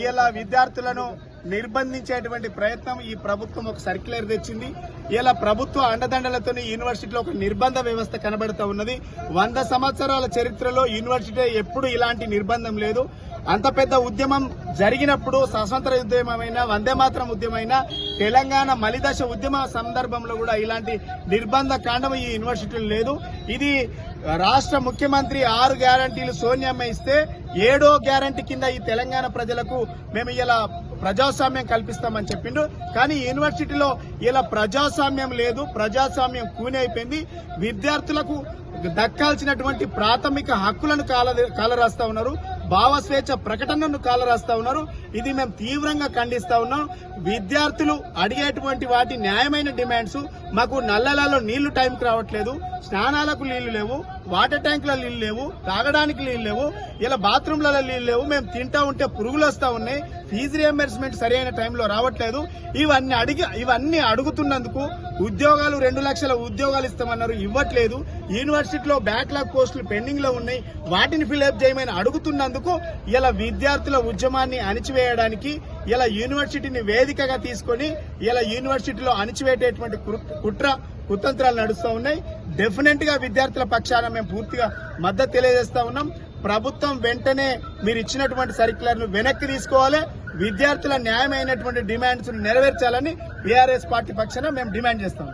ఇలా విద్యార్థులను నిర్బంధించేటువంటి ప్రయత్నం ఈ ప్రభుత్వం ఒక సర్క్యులర్ తెచ్చింది. ఇలా ప్రభుత్వ అండదండలతో యూనివర్సిటీలో ఒక నిర్బంధ వ్యవస్థ కనబడుతూ ఉన్నది. 100 సంవత్సరాల చరిత్రలో యూనివర్సిటీ ఎప్పుడు ఇలాంటి నిర్బంధం లేదు. అంత పెద్ద ఉద్యమం జరిగినప్పుడు స్వతంత్ర ఉద్యమమైనా వందే మాతరం ఉద్యమైనా తెలంగాణ మలిదశ ఉద్యమ సందర్భంలో కూడా ఇలాంటి నిర్బంధ కాండం ఈ యూనివర్సిటీలో లేదు. ఇది రాష్ట్ర ముఖ్యమంత్రి 6 గ్యారంటీలు సోనియమ్మ ఇస్తే 7వ గ్యారంటీ కింద ఈ తెలంగాణ ప్రజలకు మేము ఇలా ప్రజాస్వామ్యం కల్పిస్తామని చెప్పిండు. కానీ యూనివర్సిటీలో ఇలా ప్రజాస్వామ్యం లేదు. ప్రజాస్వామ్యం కూని అయిపోయింది. విద్యార్థులకు దక్కాల్సినటువంటి ప్రాథమిక హక్కులను కాలరాస్తా ఉన్నారు. భావస్వేచ్ఛ ప్రకటనను కాలరాస్తా ఉన్నారు. ఇది మేము తీవ్రంగా ఖండిస్తా ఉన్నాం. విద్యార్థులు అడిగేటువంటి వాటి న్యాయమైన డిమాండ్స్, మాకు నల్లలలో నీళ్లు టైంకి రావట్లేదు, స్నానాలకు నీళ్లు లేవు, వాటర్ ట్యాంకుల నీళ్లు లేవు, తాగడానికి నీళ్లు లేవు, ఇలా బాత్రూంలలో నీళ్లు లేవు, మేము తింటా ఉంటే పురుగులు వస్తా ఉన్నాయి, ఫీజు రియంబర్స్మెంట్ సరైన టైంలో రావట్లేదు. ఇవన్నీ అడుగుతున్నందుకు ఉద్యోగాలు 2 లక్షల ఉద్యోగాలు ఇస్తామన్నారు, ఇవ్వట్లేదు. యూనివర్సిటీలో బ్యాక్లాగ్ పోస్టులు పెండింగ్ లో ఉన్నాయి, వాటిని ఫిల్అప్ చేయమని అడుగుతున్నందుకు ఇలా విద్యార్థుల ఉద్యమాన్ని అణిచివేయడానికి ఇలా యూనివర్సిటీని వేదికగా తీసుకొని ఇలా యూనివర్సిటీలో అణిచివేటటువంటి కుతంత్రాలు నడుస్తూ ఉన్నాయి. డెఫినెట్ గా విద్యార్థుల పక్షాన మేము పూర్తిగా మద్దతు తెలియజేస్తా ఉన్నాం. ప్రభుత్వం వెంటనే మీరు ఇచ్చినటువంటి సర్క్యులర్ ను వెనక్కి తీసుకోవాలి. విద్యార్థుల న్యాయమైనటువంటి డిమాండ్స్ నెరవేర్చాలని బీఆర్ఎస్ పార్టీ పక్షాన మేము డిమాండ్ చేస్తాం.